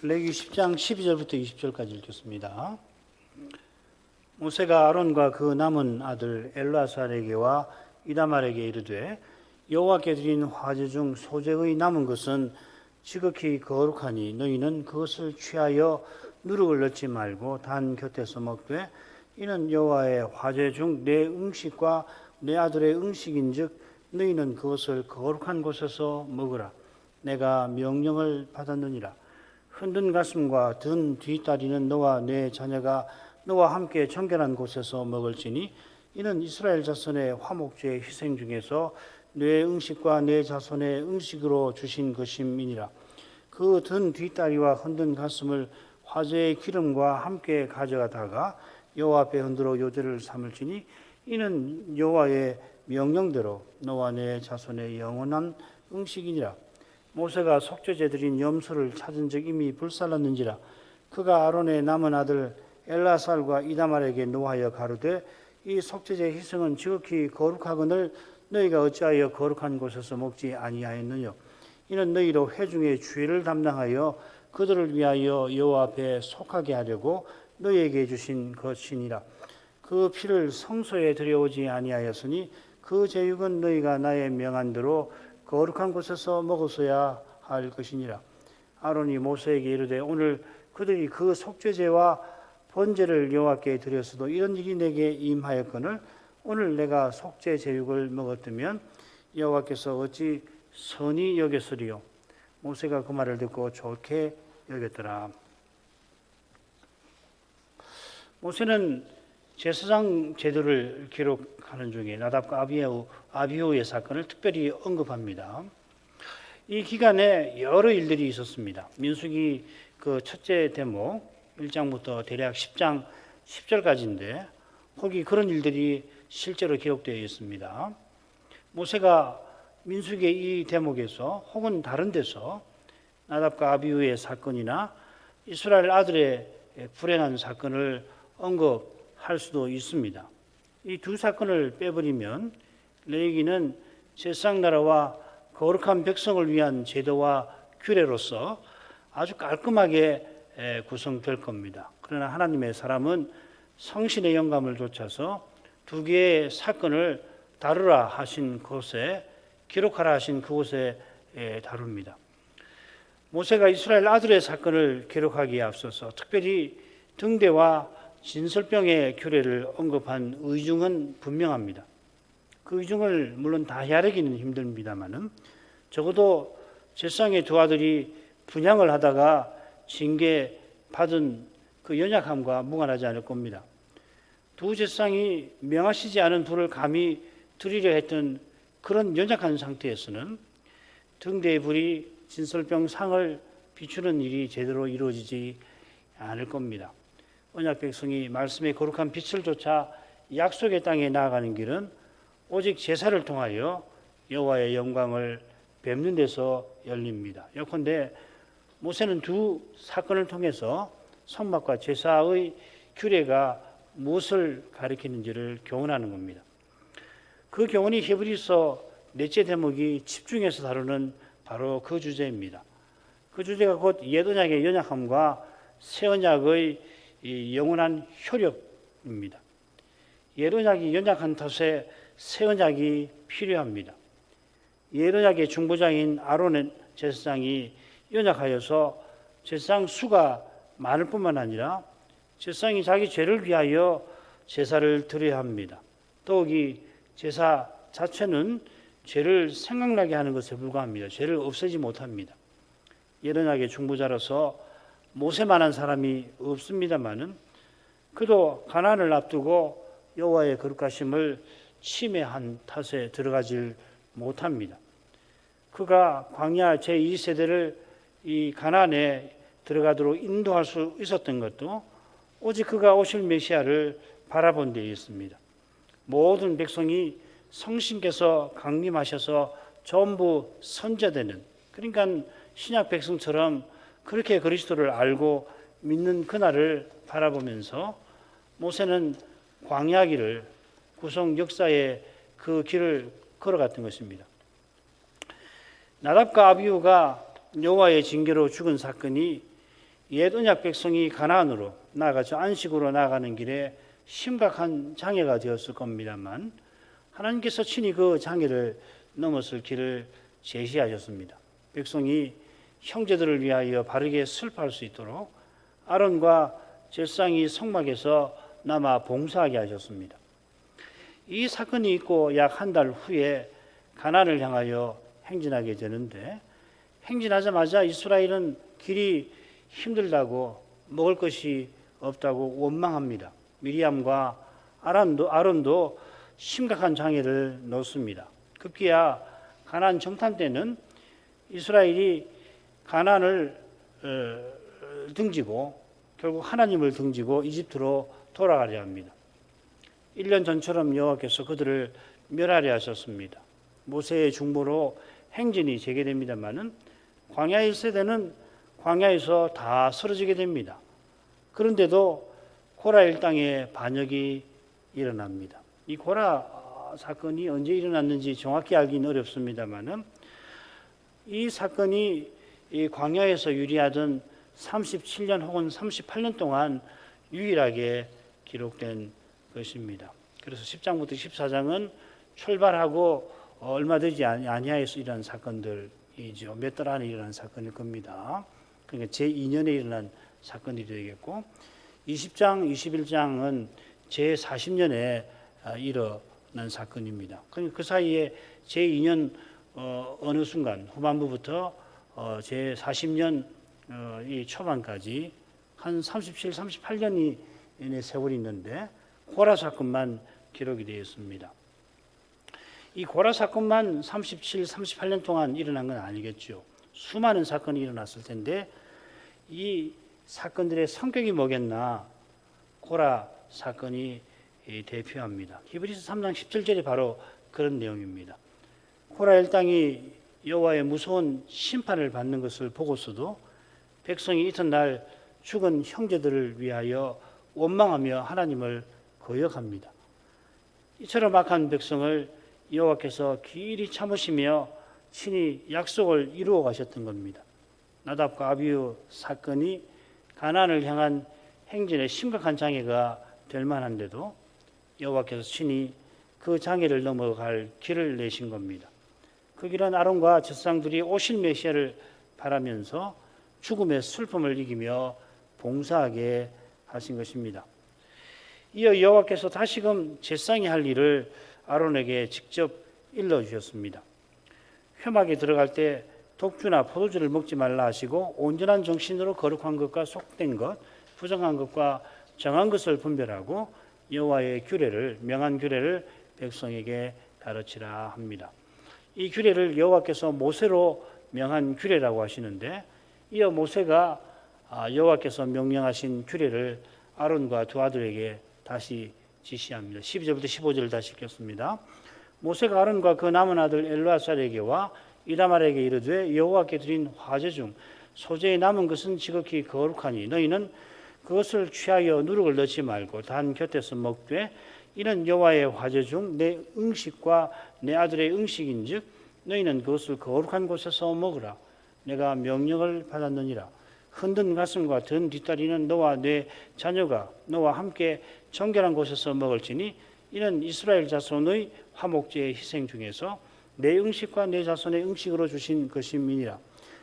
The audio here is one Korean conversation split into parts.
레위기 10장 12절부터 20절까지 읽겠습니다. 모세가 아론과 그 남은 아들 엘라살에게와 이다말에게 이르되 여호와께 드린 화제 중 소재의 남은 것은 지극히 거룩하니 너희는 그것을 취하여 누룩을 넣지 말고 단 곁에서 먹되 이는 여호와의 화제 중 내 음식과 내 아들의 음식인즉 너희는 그것을 거룩한 곳에서 먹으라. 내가 명령을 받았느니라. 흔든 가슴과 든 뒷다리는 너와 내 자녀가 너와 함께 정결한 곳에서 먹을지니 이는 이스라엘 자손의 화목제 희생 중에서 내 음식과 내 자손의 음식으로 주신 것임이니라. 그 든 뒷다리와 흔든 가슴을 화제의 기름과 함께 가져가다가 여호와 앞에 흔들어 요제를 삼을지니 이는 여호와의 명령대로 너와 내 자손의 영원한 음식이니라. 모세가 속죄제 드린 염소를 찾은 적 이미 불살랐는지라. 그가 아론의 남은 아들 엘라살과 이다말에게 노하여 가로되 이 속죄제 희생은 지극히 거룩하거늘 너희가 어찌하여 거룩한 곳에서 먹지 아니하였느냐. 이는 너희로 회중의 죄를 담당하여 그들을 위하여 여호와 앞에 속하게 하려고 너희에게 주신 것이니라. 그 피를 성소에 들여오지 아니하였으니 그 제육은 너희가 나의 명한 대로 거룩한 곳에서 먹었어야 할 것이니라. 아론이 모세에게 이르되 오늘 그들이 그 속죄제와 번제를 여호와께 드렸어도 이런 일이 내게 임하였거늘 오늘 내가 속죄 제육을 먹었다면 여호와께서 어찌 선히 여겼으리요. 모세가 그 말을 듣고 좋게 여겼더라. 모세는 제사장 제도를 기록하는 중에 나답과 아비후의 사건을 특별히 언급합니다. 이 기간에 여러 일들이 있었습니다. 민수기 그 첫째 대목 1장부터 대략 10장 10절까지인데 거기 그런 일들이 실제로 기록되어 있습니다. 모세가 민수기의 이 대목에서 혹은 다른 데서 나답과 아비후의 사건이나 이스라엘 아들의 불행한 사건을 언급할 수도 있습니다. 이 두 사건을 빼버리면 레위기는 제사장 나라와 거룩한 백성을 위한 제도와 규례로서 아주 깔끔하게 구성될 겁니다. 그러나 하나님의 사람은 성신의 영감을 좇아서 두 개의 사건을 다루라 하신 곳에 기록하라 하신 그곳에 다룹니다. 모세가 이스라엘 아들의 사건을 기록하기에 앞서서 특별히 등대와 진설병의 규례를 언급한 의중은 분명합니다. 그 의중을 물론 다 헤아리기는 힘듭니다만은 적어도 제사장의 두 아들이 분향을 하다가 징계 받은 그 연약함과 무관하지 않을 겁니다. 두 제사장이 명하시지 않은 불을 감히 드리려 했던 그런 연약한 상태에서는 등대의 불이 진설병 상을 비추는 일이 제대로 이루어지지 않을 겁니다. 언약 백성이 말씀의 거룩한 빛을 쫓아 약속의 땅에 나아가는 길은 오직 제사를 통하여 여호와의 영광을 뵙는 데서 열립니다. 예컨대 모세는 두 사건을 통해서 성막과 제사의 규례가 무엇을 가리키는지를 교훈하는 겁니다. 그 교훈이 히브리서 넷째 대목이 집중해서 다루는 바로 그 주제입니다. 그 주제가 곧 옛 언약의 연약함과 새 언약의 영원한 효력입니다. 옛 언약이 연약한 탓에 새 언약이 필요합니다. 옛 언약의 중보자인 아론의 제사장이 연약하여서 제사장 수가 많을 뿐만 아니라 제사장이 자기 죄를 위하여 제사를 드려야 합니다. 더욱이 제사 자체는 죄를 생각나게 하는 것에 불과합니다. 죄를 없애지 못합니다. 옛 언약의 중보자로서 모세만한 사람이 없습니다마는 그도 가나안을 앞두고 여호와의 거룩하심을 침해한 탓에 들어가질 못합니다. 그가 광야 제2세대를 이 가나안에 들어가도록 인도할 수 있었던 것도 오직 그가 오실 메시아를 바라본 데 있습니다. 모든 백성이 성신께서 강림하셔서 전부 선자되는, 그러니까 신약 백성처럼 그렇게 그리스도를 알고 믿는 그날을 바라보면서 모세는 광야 길을, 구속 역사의 그 길을 걸어갔던 것입니다. 나답과 아비후가 여호와의 징계로 죽은 사건이 옛 언약 백성이 가나안으로 나아가서 안식으로 나아가는 길에 심각한 장애가 되었을 겁니다만 하나님께서 친히 그 장애를 넘었을 길을 제시하셨습니다. 백성이 형제들을 위하여 바르게 슬퍼할 수 있도록 아론과 제사장이 성막에서 남아 봉사하게 하셨습니다. 이 사건이 있고 약 한 달 후에 가나안을 향하여 행진하게 되는데 행진하자마자 이스라엘은 길이 힘들다고 먹을 것이 없다고 원망합니다. 미리암과 아론도 심각한 장애를 놓습니다. 급기야 가나안 정탐 때는 이스라엘이 가나안을 등지고 결국 하나님을 등지고 이집트로 돌아가려 합니다. 1년 전처럼 여호와께서 그들을 멸하려 하셨습니다. 모세의 중보로 행진이 재개됩니다마는 광야 1세대는 광야에서 다 쓰러지게 됩니다. 그런데도 고라 일당의 반역이 일어납니다. 이 고라 사건이 언제 일어났는지 정확히 알기는 어렵습니다마는 이 사건이 이 광야에서 유리하던 37년 혹은 38년 동안 유일하게 기록된 것입니다. 그래서 10장부터 14장은 출발하고 얼마 되지 아니하여서 일어난 사건들이죠. 몇 달 안에 일어난 사건일 겁니다. 그러니까 제2년에 일어난 사건이 되겠고 20장, 21장은 제40년에 일어난 사건입니다. 그러니까 그 사이에 제2년 어느 순간 후반부부터 제40년 이 초반까지 한 37, 38년이 세월이 있는데 고라 사건만 기록이 되어 있습니다. 이 고라 사건만 37, 38년 동안 일어난 건 아니겠죠. 수많은 사건이 일어났을 텐데 이 사건들의 성격이 뭐겠나 고라 사건이 대표합니다. 히브리서 3장 17절이 바로 그런 내용입니다. 고라 일당이 여호와의 무서운 심판을 받는 것을 보고서도 백성이 이튿날 죽은 형제들을 위하여 원망하며 하나님을 거역합니다. 이처럼 악한 백성을 여호와께서 길이 참으시며 친히 약속을 이루어 가셨던 겁니다. 나답과 아비후 사건이 가나안을 향한 행진에 심각한 장애가 될 만한데도 여호와께서 친히 그 장애를 넘어갈 길을 내신 겁니다. 그 길은 아론과 제사장들이 오실 메시아를 바라면서 죽음의 슬픔을 이기며 봉사하게 하신 것입니다. 이어 여호와께서 다시금 제사장이 할 일을 아론에게 직접 일러주셨습니다. 회막에 들어갈 때 독주나 포도주를 먹지 말라 하시고 온전한 정신으로 거룩한 것과 속된 것, 부정한 것과 정한 것을 분별하고 여호와의 규례를 명한 규례를 백성에게 가르치라 합니다. 이 규례를 여호와께서 모세로 명한 규례라고 하시는데 이어 모세가 여호와께서 명령하신 규례를 아론과 두 아들에게 다시 지시합니다. 12절부터 15절을 다시 읽겠습니다. 모세가 아론과 그 남은 아들 엘르아살에게와 이다말에게 이르되 여호와께 드린 화제 중 소재에 남은 것은 지극히 거룩하니 너희는 그것을 취하여 누룩을 넣지 말고 단 곁에서 먹되 이는 여호와의 화제 중 내 음식과 내 아들의 음식인즉 너희는 그것을 거룩한 곳에서 먹으라. 내가 명령을 받았느니라. 흔든 가슴과 든 뒷다리는 너와 내 자녀가 너와 함께 정결한 곳에서 먹을지니 이는 이스라엘 자손의 화목제의 희생 중에서 내 음식과 내 자손의 음식으로 주신 것임이니라.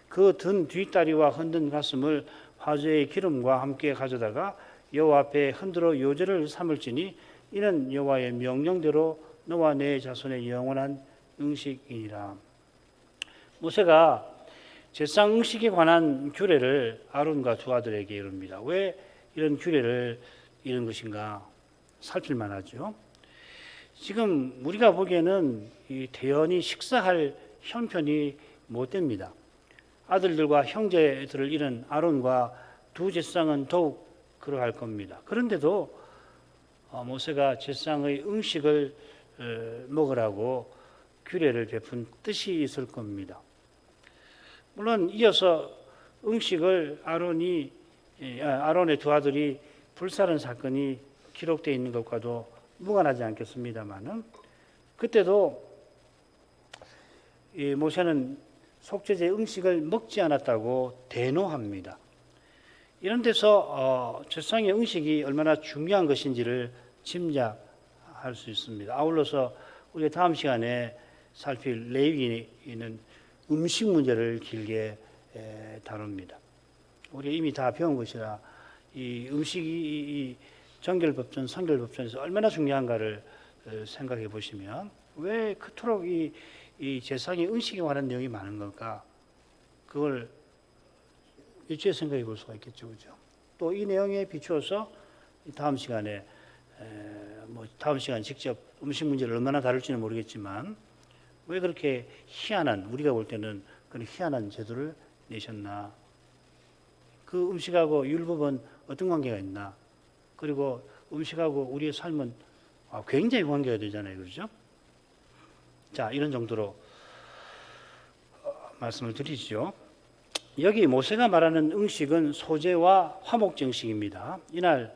그 든 뒷다리와 흔든 가슴을 화제의 기름과 함께 가져다가 여호와 앞에 흔들어 요제를 삼을지니 이는 여호와의 명령대로 너와 내 자손의 영원한 음식이니라. 모세가 제사장 음식에 관한 규례를 아론과 두 아들에게 이릅니다. 왜 이런 규례를 이룬 것인가 살필만 하죠. 지금 우리가 보기에는 이 대연히 식사할 형편이 못 됩니다. 아들들과 형제들을 잃은 아론과 두 제사장은 더욱 그러할 겁니다. 그런데도 모세가 제사장의 음식을 먹으라고 규례를 베푼 뜻이 있을 겁니다. 물론 이어서 음식을 아론의 두 아들이 불사른 사건이 기록되어 있는 것과도 무관하지 않겠습니다만은 그때도 모세는 속죄제 음식을 먹지 않았다고 대노합니다. 이런 데서 제사상의 음식이 얼마나 중요한 것인지를 짐작할 수 있습니다. 아울러서 우리가 다음 시간에 살필 레위기는 음식 문제를 길게 다룹니다. 우리가 이미 다 배운 것이라 이 음식이 이 정결법전, 성결법전에서 얼마나 중요한가를 생각해 보시면 왜 그토록 이 제사상의 음식에 관한 내용이 많은 걸까? 그걸 일주일 생각해 볼 수가 있겠죠, 그죠? 또 이 내용에 비추어서 다음 시간에 다음 시간 직접 음식 문제를 얼마나 다룰지는 모르겠지만 왜 그렇게 희한한, 우리가 볼 때는 그런 희한한 제도를 내셨나? 그 음식하고 율법은 어떤 관계가 있나? 그리고 음식하고 우리의 삶은 굉장히 관계가 되잖아요, 그렇죠? 자, 이런 정도로 말씀을 드리죠. 여기 모세가 말하는 음식은 소제와 화목제 음식입니다. 이날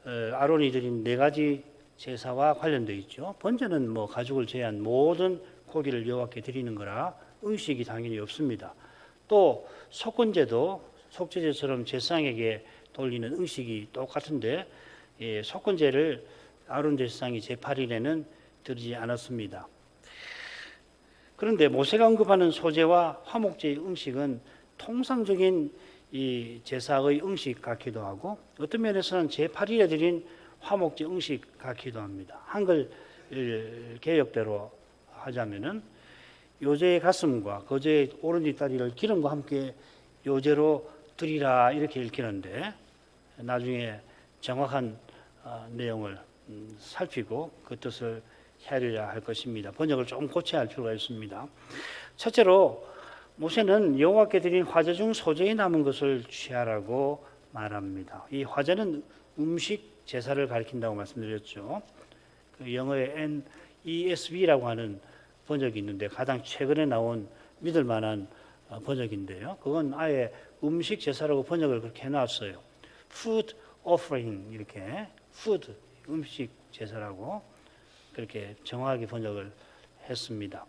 아론이 드린 4가지 제사와 관련되어 있죠. 번제는 가죽을 제한 모든 고기를 여호와께 드리는 거라 음식이 당연히 없습니다. 또 속건제도 속죄제처럼 제사장에게 돌리는 음식이 똑같은데 속건제를 아론 제사장이 제8일에는 드리지 않았습니다. 그런데 모세가 언급하는 소제와 화목제의 음식은 통상적인 이 제사의 음식 같기도 하고 어떤 면에서는 제8일에 드린 화목제 음식 같기도 합니다. 한글 개역대로 하자면은 요제의 가슴과 거제의 오른뒷다리를 기름과 함께 요제로 드리라 이렇게 읽히는데 나중에 정확한 내용을 살피고 그 뜻을 헤아려야 할 것입니다. 번역을 좀 고쳐야 할 필요가 있습니다. 첫째로 모세는 여호와께 드린 화제 중 소제에 남은 것을 취하라고 말합니다. 이 화제는 음식 제사를 가리킨다고 말씀드렸죠. 그 영어의 NESV라고 하는 번역이 있는데 가장 최근에 나온 믿을 만한 번역인데요. 그건 아예 음식 제사라고 번역을 그렇게 해놨어요. Food offering 이렇게 food 음식 제사라고 그렇게 정확하게 번역을 했습니다.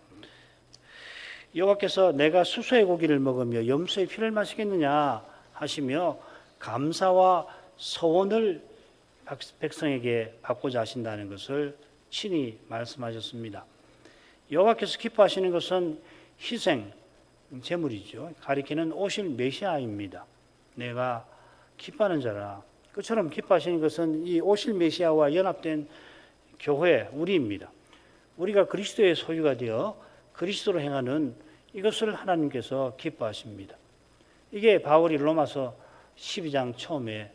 여호와께서 내가 수소의 고기를 먹으며 염소의 피를 마시겠느냐 하시며 감사와 서원을 백성에게 받고자 하신다는 것을 친히 말씀하셨습니다. 여호와께서 기뻐하시는 것은 희생, 제물이죠. 가리키는 오실 메시아입니다. 내가 기뻐하는 자라. 그처럼 기뻐하시는 것은 이 오실 메시아와 연합된 교회, 우리입니다. 우리가 그리스도의 소유가 되어 그리스도로 행하는 이것을 하나님께서 기뻐하십니다. 이게 바울이 로마서 12장 처음에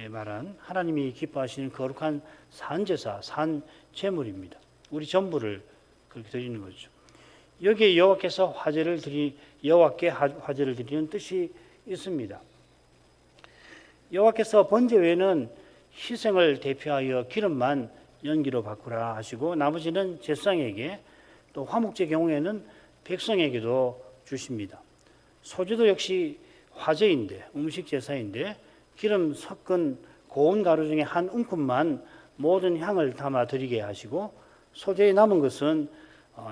말한 하나님이 기뻐하시는 거룩한 산제사, 산제물입니다. 우리 전부를 그렇게 드리는 거죠. 여기에 여호와께서 여호와께 화제를 드리는 뜻이 있습니다. 여호와께서 번제 외에는 희생을 대표하여 기름만 연기로 바꾸라 하시고 나머지는 제사장에게 또 화목제 경우에는 백성에게도 주십니다. 소제도 역시 화제인데 음식 제사인데 기름 섞은 고운 가루 중에 한 움큼만 모든 향을 담아 드리게 하시고 소제에 남은 것은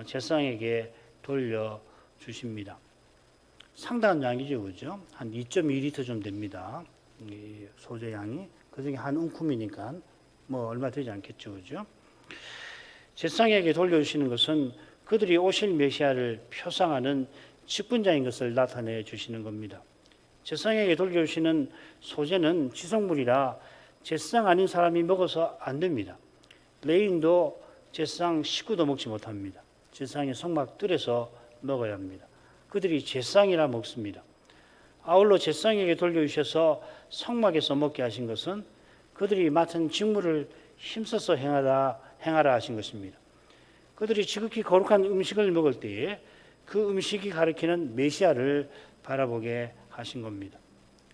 제사장에게 돌려 주십니다. 상당한 양이죠, 그죠? 한 2.2리터 좀 됩니다. 이 소제 양이 그 중에 한 움큼이니까 얼마 되지 않겠죠, 그죠? 제사장에게 돌려주시는 것은 그들이 오실 메시아를 표상하는 직분자인 것을 나타내 주시는 겁니다. 제사장에게 돌려주시는 소제는 지성물이라 제사장 아닌 사람이 먹어서 안 됩니다. 레위인도 제사장 식구도 먹지 못합니다. 제사장의 성막 뜰에서 먹어야 합니다. 그들이 제사장이라 먹습니다. 아울러 제사장에게 돌려주셔서 성막에서 먹게 하신 것은 그들이 맡은 직무를 힘써서 행하라 하신 것입니다. 그들이 지극히 거룩한 음식을 먹을 때에 그 음식이 가리키는 메시아를 바라보게 하신 겁니다.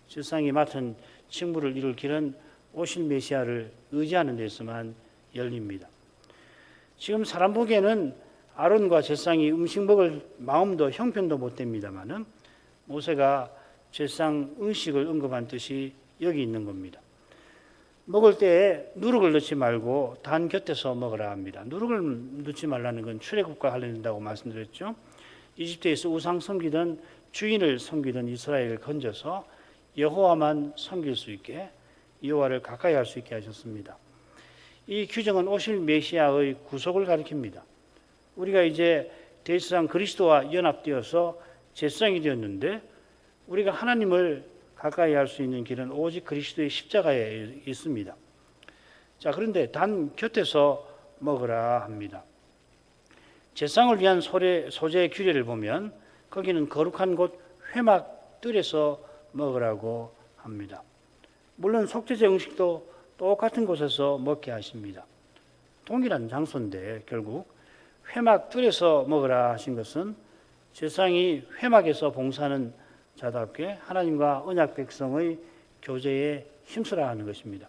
제사장이 맡은 직무를 이룰 길은 오실 메시아를 의지하는 데서만 열립니다. 지금 사람 보기에는 아론과 제사장이 음식 먹을 마음도 형편도 못 됩니다만은 모세가 제사장 음식을 언급한 뜻이 여기 있는 겁니다. 먹을 때에 누룩을 넣지 말고 단 곁에서 먹으라 합니다. 누룩을 넣지 말라는 건 출애굽과 관련된다고 말씀드렸죠. 이집트에서 우상 섬기던 주인을 섬기던 이스라엘을 건져서 여호와만 섬길 수 있게, 여호와를 가까이 할 수 있게 하셨습니다. 이 규정은 오실 메시아의 구속을 가리킵니다. 우리가 이제 대지상 그리스도와 연합되어서 제사장이 되었는데 우리가 하나님을 가까이 할 수 있는 길은 오직 그리스도의 십자가에 있습니다. 자, 그런데 단 곁에서 먹으라 합니다. 제사장을 위한 소재 규례를 보면 거기는 거룩한 곳 회막 뜰에서 먹으라고 합니다. 물론 속죄제 음식도 똑같은 곳에서 먹게 하십니다. 동일한 장소인데 결국 회막 뜰에서 먹으라 하신 것은 제사장이 회막에서 봉사하는 자답게 하나님과 언약 백성의 교제에 힘쓰라 하는 것입니다.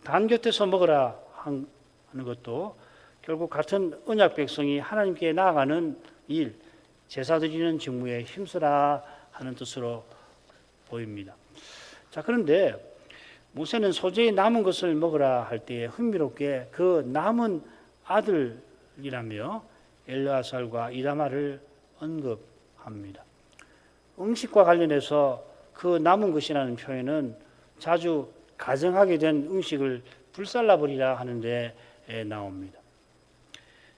단 곁에서 먹으라 하는 것도 결국 같은 언약 백성이 하나님께 나아가는 일, 제사 드리는 직무에 힘쓰라 하는 뜻으로 보입니다. 자, 그런데 모세는 소재에 남은 것을 먹으라 할 때에 흥미롭게 그 남은 아들이라며 엘르아살과 이다말을 언급합니다. 음식과 관련해서 그 남은 것이라는 표현은 자주 가정하게 된 음식을 불살라 버리라 하는데 나옵니다.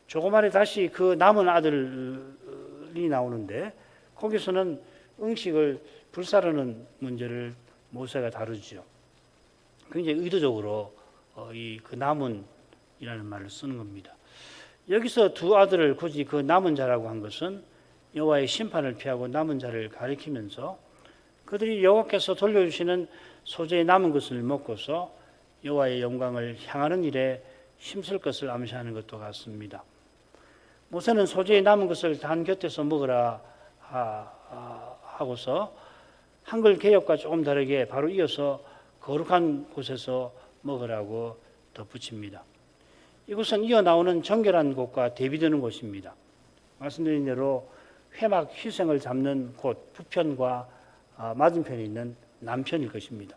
조금 아래 다시 그 남은 아들이 나오는데 거기서는 음식을 불사르는 문제를 모세가 다루죠. 굉장히 의도적으로 그 남은이라는 말을 쓰는 겁니다. 여기서 두 아들을 굳이 그 남은 자라고 한 것은 여호와의 심판을 피하고 남은 자를 가리키면서 그들이 여호와께서 돌려주시는 소재에 남은 것을 먹고서 여호와의 영광을 향하는 일에 힘쓸 것을 암시하는 것도 같습니다. 모세는 소재에 남은 것을 단 곁에서 먹으라 하고서 한글 개역과 조금 다르게 바로 이어서 거룩한 곳에서 먹으라고 덧붙입니다. 이곳은 이어 나오는 정결한 곳과 대비되는 곳입니다. 말씀드린 대로 회막 희생을 잡는 곳 북편과 맞은편에 있는 남편일 것입니다.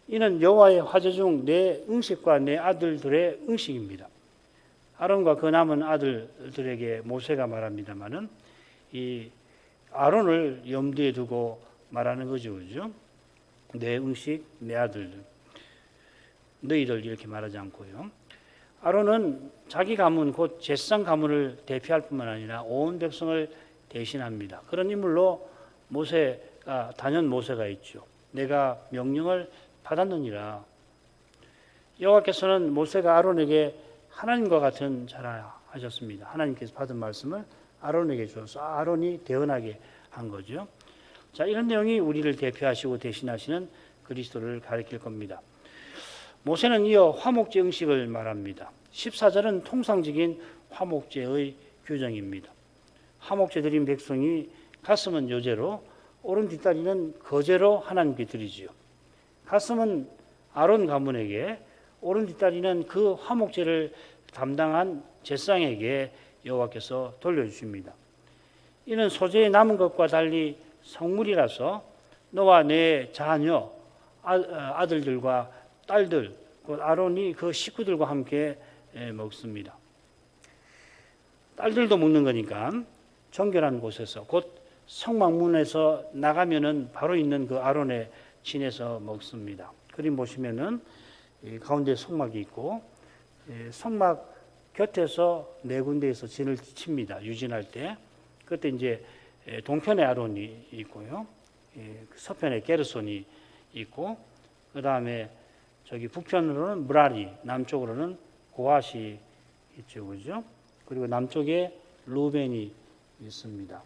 이는 여호와의 화제 중 내 음식과 내 아들들의 음식입니다. 아론과 그 남은 아들들에게 모세가 말합니다마는 이 아론을 염두에 두고 말하는 거죠, 그죠? 내 음식, 내 아들들, 너희들 이렇게 말하지 않고요. 아론은 자기 가문 곧 제사장 가문을 대표할 뿐만 아니라 온 백성을 대신합니다. 그런 인물로 모세가 단연 모세가 있죠. 내가 명령을 받았느니라. 여호와께서는 모세가 아론에게 하나님과 같은 자라 하셨습니다. 하나님께서 받은 말씀을 아론에게 주어서 아론이 대언하게 한 거죠. 자, 이런 내용이 우리를 대표하시고 대신하시는 그리스도를 가리킬 겁니다. 모세는 이어 화목제 음식을 말합니다. 14절은 통상적인 화목제의 규정입니다. 화목제 드린 백성이 가슴은 요제로 오른 뒷다리는 거제로 하나님께 드리지요. 가슴은 아론 가문에게, 오른 뒷다리는 그 화목제를 담당한 제사장에게 여호와께서 돌려주십니다. 이는 소재에 남은 것과 달리 성물이라서 너와 내 자녀, 아들들과 딸들, 곧 아론이 그 식구들과 함께 먹습니다. 딸들도 먹는 거니까 정결한 곳에서 곧 성막문에서 나가면은 바로 있는 그 아론의 진에서 먹습니다. 그림 보시면은 가운데 성막이 있고 성막 곁에서 네 군데에서 진을 칩니다. 유진할 때 그때 이제 동편에 아론이 있고요, 서편에 게르손이 있고 그 다음에 저기 북편으로는 무라리, 남쪽으로는 고앗이 있죠, 그죠? 그리고 남쪽에 루벤이 있습니다.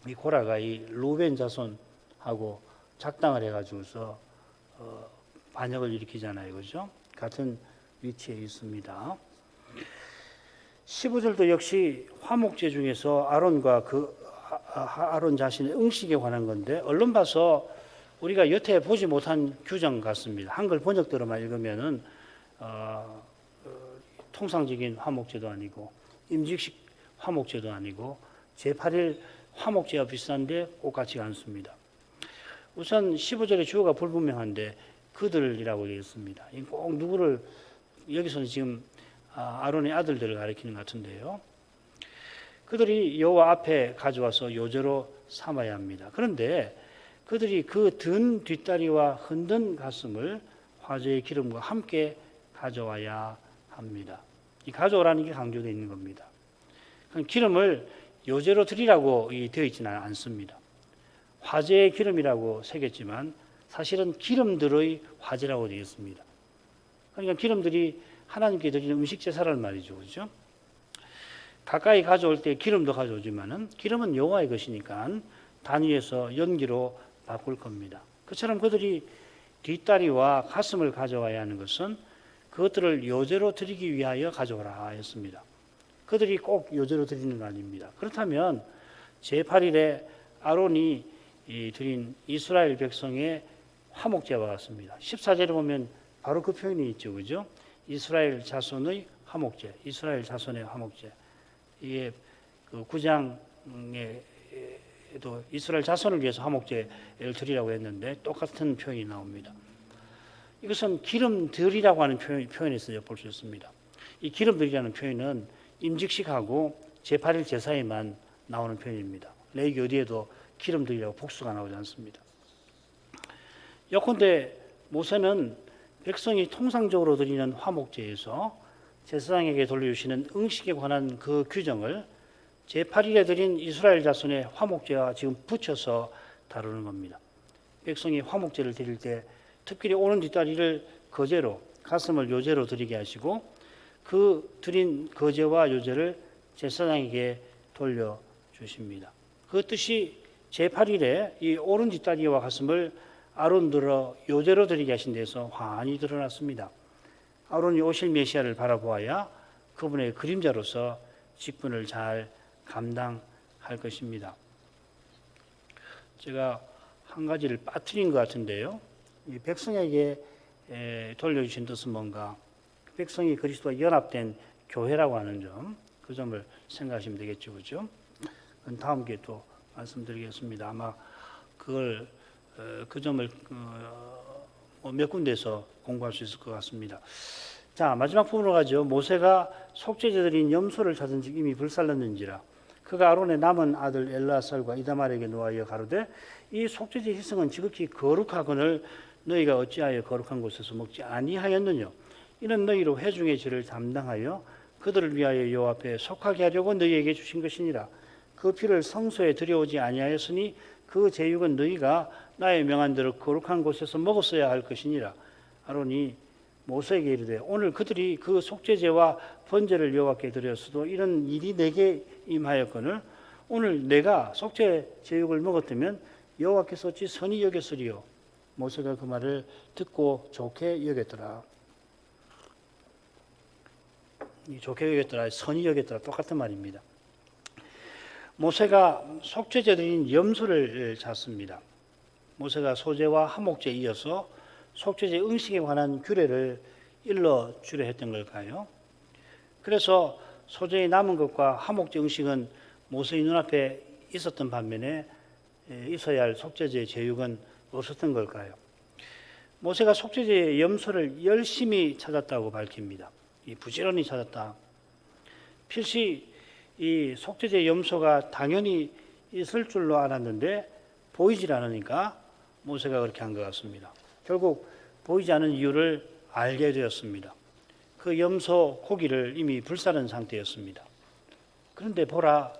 이 고라가 이 루벤 자손하고 작당을 해가지고서 반역을 일으키잖아요, 그죠? 같은 위치에 있습니다. 15절도 역시 화목제 중에서 아론과 아론 자신의 음식에 관한 건데 얼른 봐서 우리가 여태 보지 못한 규정 같습니다. 한글 번역대로만 읽으면은 통상적인 화목제도 아니고 임직식 화목제도 아니고 제8일 화목제와 비슷한데 꼭 같지가 않습니다. 우선 15절의 주어가 불분명한데 그들이라고 되어 있습니다. 꼭 누구를 여기서는 지금 아론의 아들들을 가리키는 것 같은데요. 그들이 여호와 앞에 가져와서 요제로 삼아야 합니다. 그런데 그들이 그 든 뒷다리와 흔든 가슴을 화제의 기름과 함께 가져와야 합니다. 이 가져오라는 게 강조되어 있는 겁니다. 기름을 요제로 드리라고 되어 있지는 않습니다. 화제의 기름이라고 새겼지만 사실은 기름들의 화제라고 되어 있습니다. 그러니까 기름들이 하나님께 드리는 음식 제사라는 말이죠. 그렇죠? 가까이 가져올 때 기름도 가져오지만은 기름은 여호와의 것이니까 단위에서 연기로 바꿀 겁니다. 그처럼 그들이 뒷다리와 가슴을 가져와야 하는 것은 그것들을 요제로 드리기 위하여 가져오라 했습니다. 그들이 꼭 요제로 드리는 거 아닙니다. 그렇다면 제8일에 아론이 드린 이스라엘 백성의 화목제와 같습니다. 14절에 보면 바로 그 표현이 있죠. 그죠? 이스라엘 자손의 화목제, 이스라엘 자손의 화목제. 이게 그 9장에도 이스라엘 자손을 위해서 화목제를 드리라고 했는데 똑같은 표현이 나옵니다. 이것은 기름들이라고 하는 표현에서 볼 수 있습니다. 이 기름들이라는 표현은 임직식하고 제8일 제사에만 나오는 표현입니다. 레위기 어디에도 기름들이라고 복수가 나오지 않습니다. 예컨대 모세는 백성이 통상적으로 드리는 화목제에서 제사장에게 돌려주시는 응식에 관한 그 규정을 제8일에 드린 이스라엘 자손의 화목제와 지금 붙여서 다루는 겁니다. 백성이 화목제를 드릴 때 특별히 오른 뒷다리를 거제로, 가슴을 요제로 드리게 하시고 그 드린 거제와 요제를 제사장에게 돌려주십니다. 그 뜻이 제8일에 이 오른 뒷다리와 가슴을 아론들어 요제로 드리게 하신 데서 환히 드러났습니다. 아론이 오실 메시아를 바라보아야 그분의 그림자로서 직분을 잘 감당할 것입니다. 제가 한 가지를 빠뜨린 것 같은데요. 이 백성에게 돌려주신 뜻은 뭔가? 백성이 그리스도와 연합된 교회라고 하는 점, 그 점을 생각하시면 되겠죠, 그렇죠? 다음 기회에 또 말씀드리겠습니다. 아마 그걸 그 점을 몇 군데에서 공부할 수 있을 것 같습니다. 자, 마지막 부분으로 가죠. 모세가 속죄제들인 염소를 찾은즉 이미 불살랐는지라 그가 아론의 남은 아들 엘르아살과 이다말에게 노하여 가로되 이 속죄제 희생은 지극히 거룩하거늘 너희가 어찌하여 거룩한 곳에서 먹지 아니하였느냐 이는 너희로 회중의 죄를 담당하여 그들을 위하여 여호와 앞에 속하게 하려고 너희에게 주신 것이니라. 그 피를 성소에 들여오지 아니하였으니 그 제육은 너희가 나의 명한 대로 거룩한 곳에서 먹었어야 할 것이니라. 아론이 모세에게 이르되 오늘 그들이 그 속죄제와 번제를 여호와께 드렸어도 이런 일이 내게 임하였거늘 오늘 내가 속죄 제육을 먹었다면 여호와께서 어찌 선히 여겼으리요. 모세가 그 말을 듣고 좋게 여겼더라. 좋게 여겼더라, 선히 여겼더라 똑같은 말입니다. 모세가 속죄제들인 염소를 잡습니다. 모세가 소제와 화목제에 이어서 속죄제 음식에 관한 규례를 일러주려 했던 걸까요? 그래서 소제의 남은 것과 화목제 음식은 모세의 눈앞에 있었던 반면에 있어야 할 속죄제 제육은 없었던 걸까요? 모세가 속죄제의 염소를 열심히 찾았다고 밝힙니다. 부지런히 찾았다. 필시 이 속죄제 염소가 당연히 있을 줄로 알았는데 보이질 않으니까 모세가 그렇게 한 것 같습니다. 결국 보이지 않은 이유를 알게 되었습니다. 그 염소 고기를 이미 불사른 상태였습니다. 그런데 보라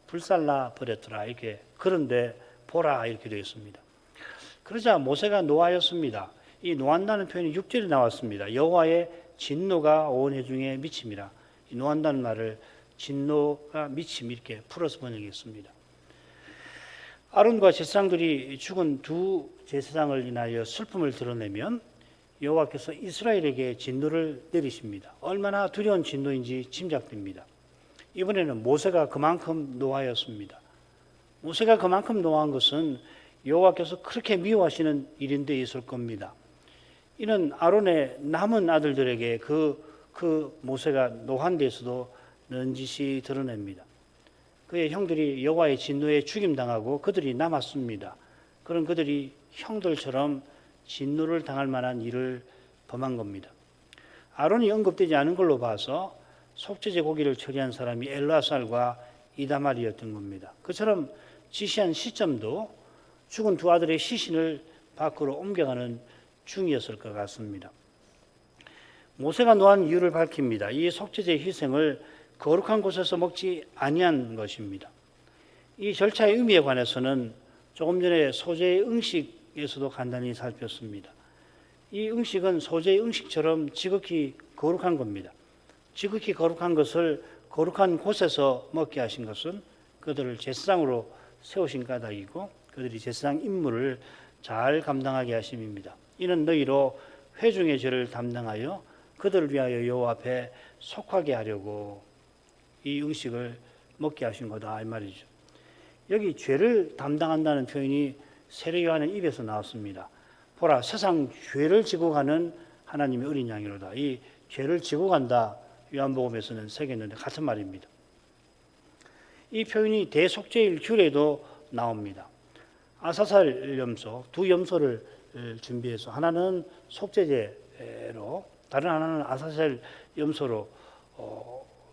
불살라 버렸더라 이렇게 그런데 보라 이렇게 되어 있습니다. 그러자 모세가 노하였습니다. 이 노한다는 표현이 6절에 나왔습니다. 여호와의 진노가 온 회중에 미침이라. 이 노한다는 말을 진노가 미침 이렇게 풀어서 번역했습니다. 아론과 제사장들이 죽은 두 제사장을 인하여 슬픔을 드러내면 여호와께서 이스라엘에게 진노를 내리십니다. 얼마나 두려운 진노인지 짐작됩니다. 이번에는 모세가 그만큼 노하였습니다. 모세가 그만큼 노한 것은 여호와께서 그렇게 미워하시는 일인데 있을 겁니다. 이는 아론의 남은 아들들에게 그 모세가 노한 데서도 넌지시 드러냅니다. 그의 형들이 여호와의 진노에 죽임당하고 그들이 남았습니다. 그런 그들이 형들처럼 진노를 당할 만한 일을 범한 겁니다. 아론이 언급되지 않은 걸로 봐서 속죄제 고기를 처리한 사람이 엘르아살과 이다말이었던 겁니다. 그처럼 지시한 시점도 죽은 두 아들의 시신을 밖으로 옮겨가는 중이었을 것 같습니다. 모세가 노한 이유를 밝힙니다. 이 속죄제의 희생을 거룩한 곳에서 먹지 아니한 것입니다. 이 절차의 의미에 관해서는 조금 전에 소제의 응식에서도 간단히 살폈습니다. 이 응식은 소제의 응식처럼 지극히 거룩한 겁니다. 지극히 거룩한 것을 거룩한 곳에서 먹게 하신 것은 그들을 제사장으로 세우신 까닭이고 그들이 제사장 임무를 잘 감당하게 하심입니다. 이는 너희로 회중의 죄를 담당하여 그들을 위하여 여호와 앞에 속하게 하려고 이 음식을 먹게 하신 거다 이 말이죠. 여기 죄를 담당한다는 표현이 세례 요한의 입에서 나왔습니다. 보라, 세상 죄를 지고 가는 하나님의 어린 양이로다. 이 죄를 지고 간다 요한복음에서는 새겼는데 같은 말입니다. 이 표현이 대속죄일 규례도 나옵니다. 아사살 염소, 두 염소를 준비해서 하나는 속죄제로 다른 하나는 아사살 염소로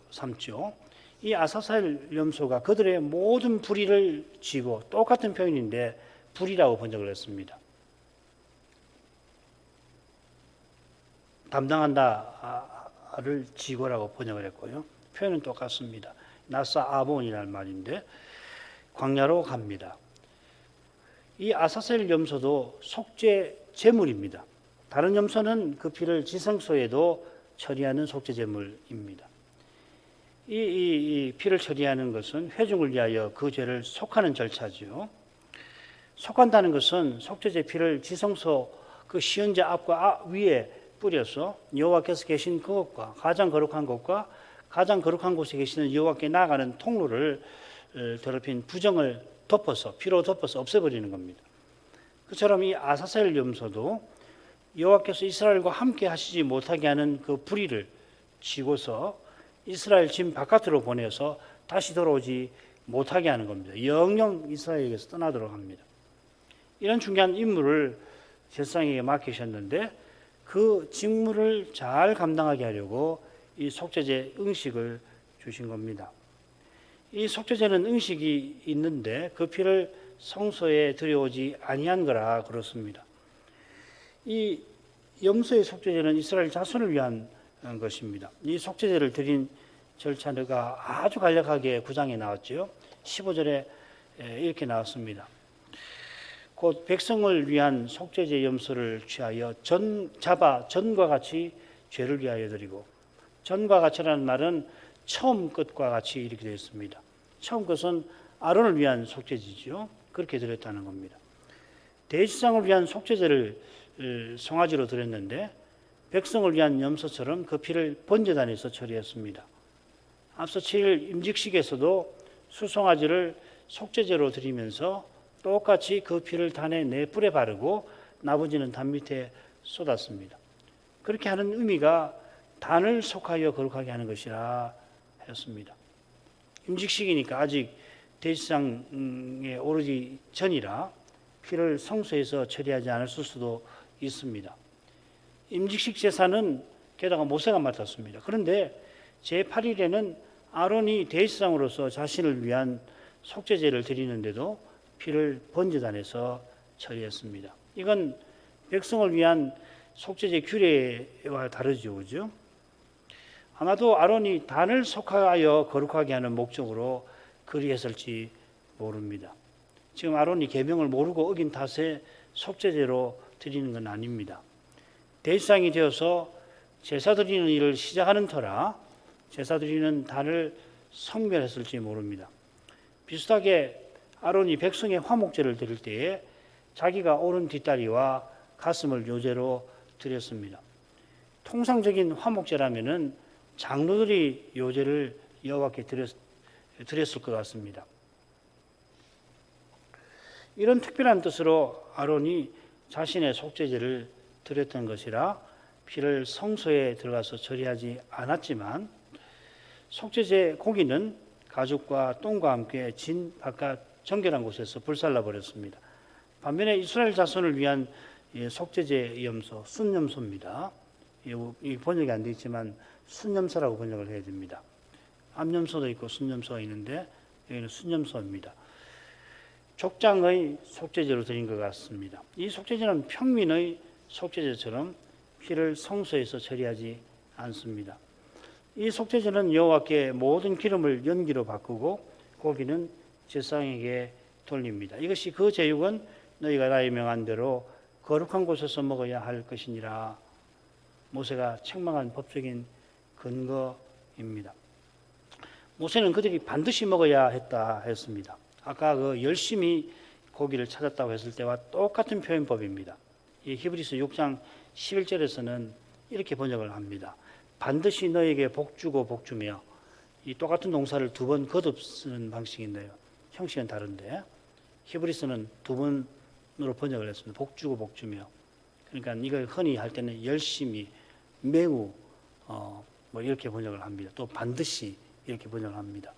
삼죠. 이 아사살 염소가 그들의 모든 불의를 지고 똑같은 표현인데 불의라고 번역을 했습니다. 담당한다를 지고라고 번역을 했고요. 표현은 똑같습니다. 나사 아본이라는 말인데 광야로 갑니다. 이 아사셀 염소도 속죄 제물입니다. 다른 염소는 그 피를 지성소에도 처리하는 속죄 제물입니다. 이 피를 처리하는 것은 회중을 위하여 그 죄를 속하는 절차지요. 속한다는 것은 속죄제 피를 지성소 그 시언제 앞과 위에 뿌려서 여호와께서 계신 그것과 가장 거룩한 곳과 가장 거룩한 곳에 계시는 여호와께 나아가는 통로를 더럽힌 부정을 덮어서 피로 덮어서 없애버리는 겁니다. 그처럼 이 아사셀 염소도 여호와께서 이스라엘과 함께 하시지 못하게 하는 그 불의를 지고서 이스라엘 진 바깥으로 보내서 다시 돌아오지 못하게 하는 겁니다. 영영 이스라엘에게서 떠나도록 합니다. 이런 중요한 임무를 제사장에게 맡기셨는데 그 직무를 잘 감당하게 하려고 이 속죄제 응식을 주신 겁니다. 이 속죄제는 응식이 있는데 그 피를 성소에 들여오지 아니한 거라 그렇습니다. 이 염소의 속죄제는 이스라엘 자손을 위한 것입니다. 이 속죄제를 드린 절차가 아주 간략하게 9장에 나왔죠. 15절에 이렇게 나왔습니다. 곧 백성을 위한 속죄제 염소를 취하여 전과 같이 죄를 위하여 드리고, 전과 같이라는 말은 처음 것과 같이 이렇게 되어 있습니다. 처음 것은 아론을 위한 속죄제지요. 그렇게 드렸다는 겁니다. 대제사장을 위한 속죄제를 송아지로 드렸는데 백성을 위한 염소처럼 그 피를 번제단에서 처리했습니다. 앞서 7일 임직식에서도 수송아지를 속죄제로 드리면서 똑같이 그 피를 단의 네 뿔에 바르고 나머지는 단 밑에 쏟았습니다. 그렇게 하는 의미가 단을 속하여 거룩하게 하는 것이라 했습니다. 임직식이니까 아직 대제사장에 오르기 전이라 피를 성소에서 처리하지 않았을 수도 있습니다. 임직식 제사는 게다가 모세가 맡았습니다. 그런데 제8일에는 아론이 대제사장으로서 자신을 위한 속죄제를 드리는데도 피를 번제단에서 처리했습니다. 이건 백성을 위한 속죄제 규례와 다르죠, 그죠? 아마도 아론이 단을 속하여 거룩하게 하는 목적으로 그리했을지 모릅니다. 지금 아론이 계명을 모르고 어긴 탓에 속죄제로 드리는 건 아닙니다. 대제사장이 되어서 제사 드리는 일을 시작하는 터라 제사 드리는 단을 성멸했을지 모릅니다. 비슷하게 아론이 백성의 화목제를 드릴 때에 자기가 오른 뒷다리와 가슴을 요제로 드렸습니다. 통상적인 화목제라면은 장로들이 요제를 여호와께 드렸을 것 같습니다. 이런 특별한 뜻으로 아론이 자신의 속죄제를 드렸던 것이라 피를 성소에 들어가서 처리하지 않았지만 속죄제 고기는 가죽과 똥과 함께 진 바깥 정결한 곳에서 불살라 버렸습니다. 반면에 이스라엘 자손을 위한 속죄제 염소, 순염소입니다. 이 번역이 안 되어 있지만 순염소라고 번역을 해야 됩니다. 암염소도 있고 순염소가 있는데 여기는 순염소입니다. 족장의 속죄제로 드린 것 같습니다. 이 속죄제는 평민의 속죄제처럼 피를 성소에서 처리하지 않습니다. 이 속죄제는 여호와께 모든 기름을 연기로 바꾸고 고기는 제사장에게 돌립니다. 이것이 그 제육은 너희가 나의 명한 대로 거룩한 곳에서 먹어야 할 것이니라. 모세가 책망한 법적인 근거입니다. 모세는 그들이 반드시 먹어야 했다 했습니다. 아까 그 열심히 고기를 찾았다고 했을 때와 똑같은 표현법입니다. 이 히브리서 6장 11절에서는 이렇게 번역을 합니다. 반드시 너에게 복주고 복주며, 이 똑같은 동사를 두 번 거듭 쓰는 방식인데요. 형식은 다른데 히브리서는 두 번으로 번역을 했습니다. 복주고 복주며. 그러니까 이걸 흔히 할 때는 열심히, 매우 뭐 이렇게 번역을 합니다. 또 반드시 이렇게 번역을 합니다.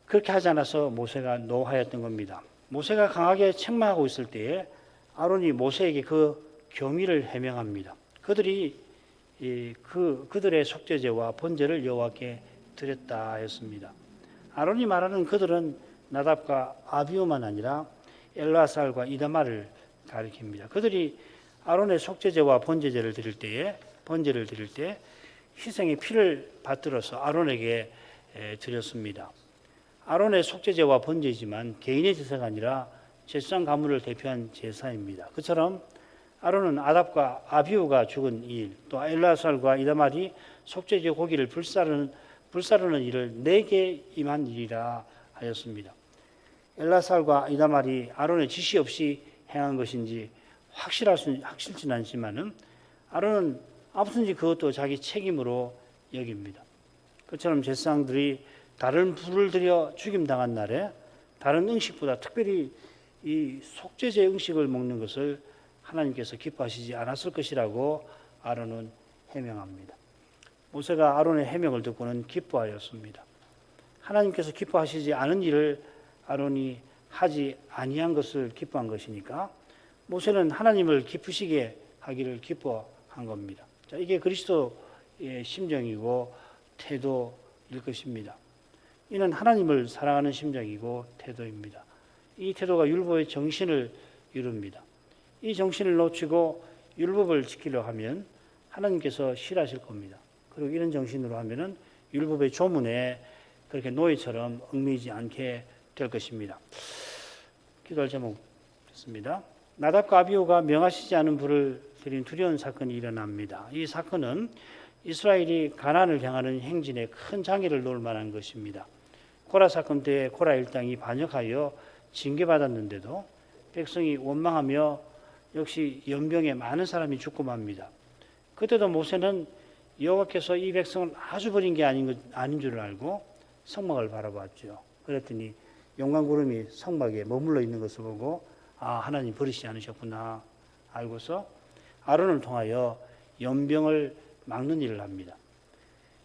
그렇게 하지 않아서 모세가 노하였던 겁니다. 모세가 강하게 책망하고 있을 때에 아론이 모세에게 그 경위를 해명합니다. 그들이 그들의 속죄제와 번제를 여호와께 드렸다 했습니다. 아론이 말하는 그들은 나답과 아비후만 아니라 엘라살과 이다말을 가리킵니다. 그들이 아론의 속죄제와 번제를 드릴 때 희생의 피를 받들어서 아론에게 드렸습니다. 아론의 속죄제와 번제이지만 개인의 제사가 아니라 제사장 가문을 대표한 제사입니다. 그처럼 아론은 아답과 아비후가 죽은 일, 또 엘라살과 이다말이 속죄제 고기를 불사르는 일을 내게 임한 일이라 하였습니다. 엘라살과 이다말이 아론의 지시 없이 행한 것인지 확실치는 않지만은 아론은 아무튼지 그것도 자기 책임으로 여깁니다. 그처럼 제사장들이 다른 불을 들여 죽임당한 날에 다른 음식보다 특별히 이 속죄제 음식을 먹는 것을 하나님께서 기뻐하시지 않았을 것이라고 아론은 해명합니다. 모세가 아론의 해명을 듣고는 기뻐하였습니다. 하나님께서 기뻐하시지 않은 일을 아론이 하지 아니한 것을 기뻐한 것이니까 모세는 하나님을 기쁘시게 하기를 기뻐한 겁니다. 자, 이게 그리스도의 심정이고 태도일 것입니다. 이는 하나님을 사랑하는 심정이고 태도입니다. 이 태도가 율법의 정신을 이룹니다. 이 정신을 놓치고 율법을 지키려 하면 하나님께서 싫어하실 겁니다. 그리고 이런 정신으로 하면은 율법의 조문에 그렇게 노예처럼 얽매이지 않게 될 것입니다. 기도할 제목 됐습니다. 나답과 아비후가 명하시지 않은 불을 들인 두려운 사건이 일어납니다. 이 사건은 이스라엘이 가나안을 향하는 행진에 큰 장애를 놓을 만한 것입니다. 코라 사건 때에 코라 일당이 반역하여 징계받았는데도 백성이 원망하며 역시 연병에 많은 사람이 죽고 맙니다. 그때도 모세는 여호와께서 이 백성을 아주 버린 게 아닌 줄 알고 성막을 바라봤죠. 그랬더니 영광구름이 성막에 머물러 있는 것을 보고 하나님 버리시지 않으셨구나 알고서 아론을 통하여 연병을 막는 일을 합니다.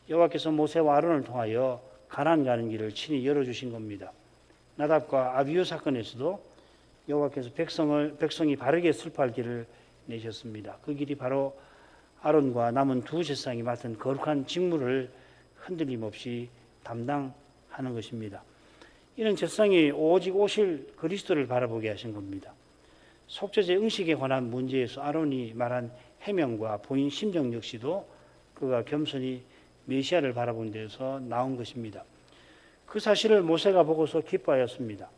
여호와께서 모세와 아론을 통하여 가나안 가는 길을 친히 열어주신 겁니다. 나답과 아비후 사건에서도 여호와께서 백성이 바르게 슬퍼할 길을 내셨습니다. 그 길이 바로 아론과 남은 두 제사장이 맡은 거룩한 직무를 흔들림 없이 담당하는 것입니다. 이는 제사장이 오직 오실 그리스도를 바라보게 하신 겁니다. 속죄제 음식에 관한 문제에서 아론이 말한 해명과 본인 심정 역시도 그가 겸손히 메시아를 바라본 데서 나온 것입니다. 그 사실을 모세가 보고서 기뻐하였습니다.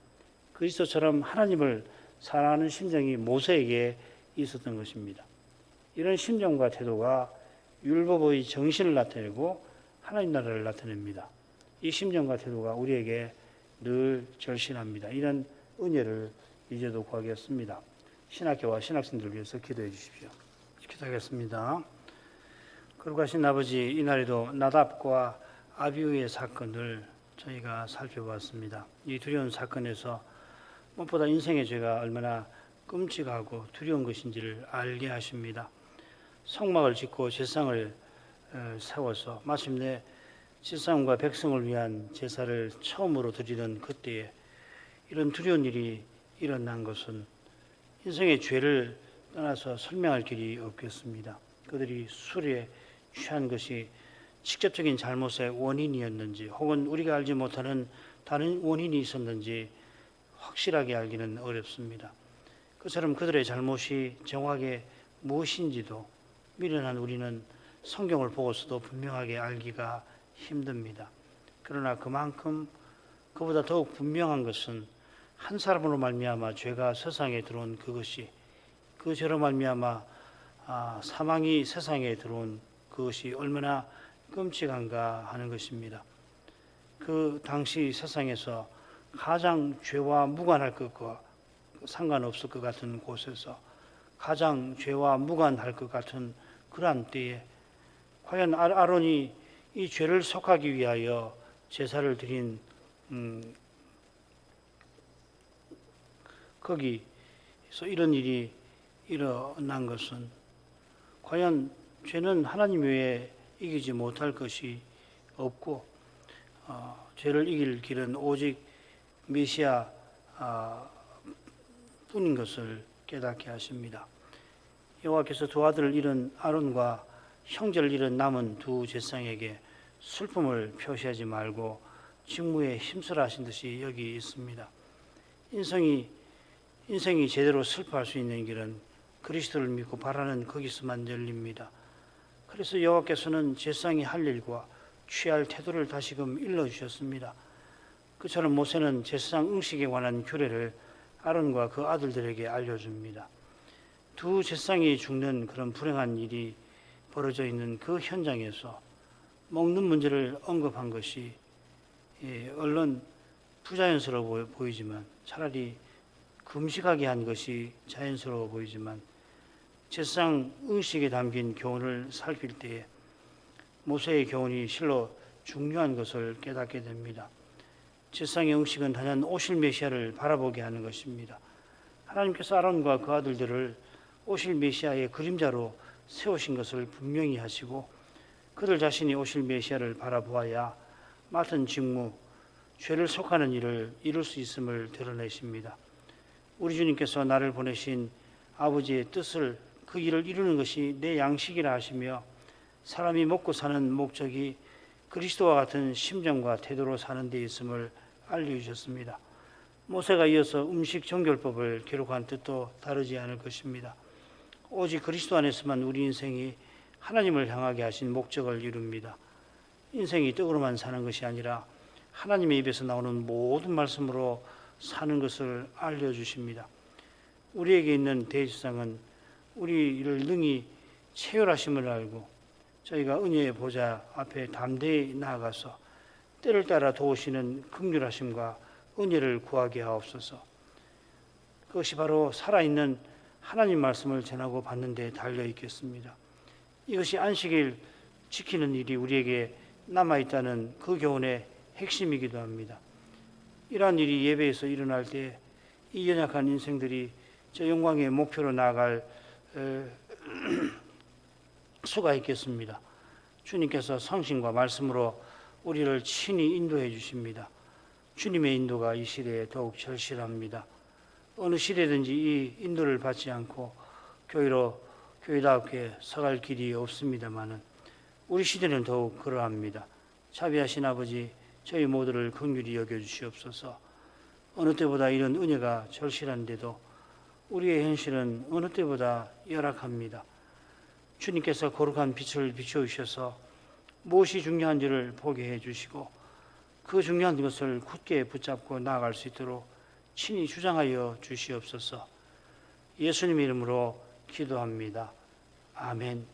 그리스도처럼 하나님을 사랑하는 심정이 모세에게 있었던 것입니다. 이런 심정과 태도가 율법의 정신을 나타내고 하나님 나라를 나타냅니다. 이 심정과 태도가 우리에게 늘 절실합니다. 이런 은혜를 이제도 구하겠습니다. 신학교와 신학생들을 위해서 기도해 주십시오. 기도하겠습니다. 거룩하신 아버지, 이날에도 나답과 아비후의 사건을 저희가 살펴보았습니다. 이 두려운 사건에서 무엇보다 인생의 죄가 얼마나 끔찍하고 두려운 것인지를 알게 하십니다. 성막을 짓고 제사장을 세워서 마침내 제사장과 백성을 위한 제사를 처음으로 드리던 그때에 이런 두려운 일이 일어난 것은 인생의 죄를 떠나서 설명할 길이 없겠습니다. 그들이 술에 취한 것이 직접적인 잘못의 원인이었는지 혹은 우리가 알지 못하는 다른 원인이 있었는지 확실하게 알기는 어렵습니다. 그처럼 그들의 잘못이 정확하게 무엇인지도 미련한 우리는 성경을 보고서도 분명하게 알기가 힘듭니다. 그러나 그만큼 그보다 더욱 분명한 것은 한 사람으로 말미암아 죄가 세상에 들어온 그것이, 그 죄로 말미암아 사망이 세상에 들어온 그것이 얼마나 끔찍한가 하는 것입니다. 그 당시 세상에서 가장 죄와 무관할 것과 상관없을 것 같은 곳에서 가장 죄와 무관할 것 같은 그러한 때에 과연 아론이 이 죄를 속하기 위하여 제사를 드린 거기서 이런 일이 일어난 것은 과연 죄는 하나님 외에 이기지 못할 것이 없고 죄를 이길 길은 오직 메시아 뿐인 것을 깨닫게 하십니다. 여호와께서 두 아들을 잃은 아론과 형제를 잃은 남은 두 제사장에게 슬픔을 표시하지 말고 직무에 힘쓰라 하신 듯이 여기 있습니다. 인생이 제대로 슬퍼할 수 있는 길은 그리스도를 믿고 바라는 거기서만 열립니다. 그래서 여호와께서는 제사장이 할 일과 취할 태도를 다시금 일러주셨습니다. 그처럼 모세는 제사장 응식에 관한 규례를 아론과 그 아들들에게 알려줍니다. 두 제사장이 죽는 그런 불행한 일이 벌어져 있는 그 현장에서 먹는 문제를 언급한 것이 얼른 부자연스러워 보이지만 차라리 금식하게 한 것이 자연스러워 보이지만 제사장 의식에 담긴 교훈을 살필 때에 모세의 교훈이 실로 중요한 것을 깨닫게 됩니다. 제사장의 의식은 단연 오실 메시아를 바라보게 하는 것입니다. 하나님께서 아론과 그 아들들을 오실 메시아의 그림자로 세우신 것을 분명히 하시고 그들 자신이 오실 메시아를 바라보아야 맡은 직무, 죄를 속하는 일을 이룰 수 있음을 드러내십니다. 우리 주님께서 나를 보내신 아버지의 뜻을 그 일을 이루는 것이 내 양식이라 하시며 사람이 먹고 사는 목적이 그리스도와 같은 심정과 태도로 사는 데 있음을 알려주셨습니다. 모세가 이어서 음식 정결법을 기록한 뜻도 다르지 않을 것입니다. 오직 그리스도 안에서만 우리 인생이 하나님을 향하게 하신 목적을 이룹니다. 인생이 떡으로만 사는 것이 아니라 하나님의 입에서 나오는 모든 말씀으로 사는 것을 알려주십니다. 우리에게 있는 대제사장은 우리를 능히 체휼하심을 알고 저희가 은혜의 보좌 앞에 담대히 나아가서 때를 따라 도우시는 긍휼하심과 은혜를 구하게 하옵소서. 그것이 바로 살아있는 하나님 말씀을 전하고 받는 데 달려 있겠습니다. 이것이 안식일 지키는 일이 우리에게 남아있다는 그 교훈의 핵심이기도 합니다. 이러한 일이 예배에서 일어날 때 이 연약한 인생들이 저 영광의 목표로 나아갈 수가 있겠습니다. 주님께서 성신과 말씀으로 우리를 친히 인도해 주십니다. 주님의 인도가 이 시대에 더욱 절실합니다. 어느 시대든지 이 인도를 받지 않고 교회답게 서갈 길이 없습니다마는 우리 시대는 더욱 그러합니다. 자비하신 아버지, 저희 모두를 긍휼히 여겨주시옵소서. 어느 때보다 이런 은혜가 절실한데도 우리의 현실은 어느 때보다 열악합니다. 주님께서 거룩한 빛을 비춰주셔서 무엇이 중요한지를 보게 해주시고 그 중요한 것을 굳게 붙잡고 나아갈 수 있도록 친히 주장하여 주시옵소서. 예수님 이름으로 기도합니다. 아멘.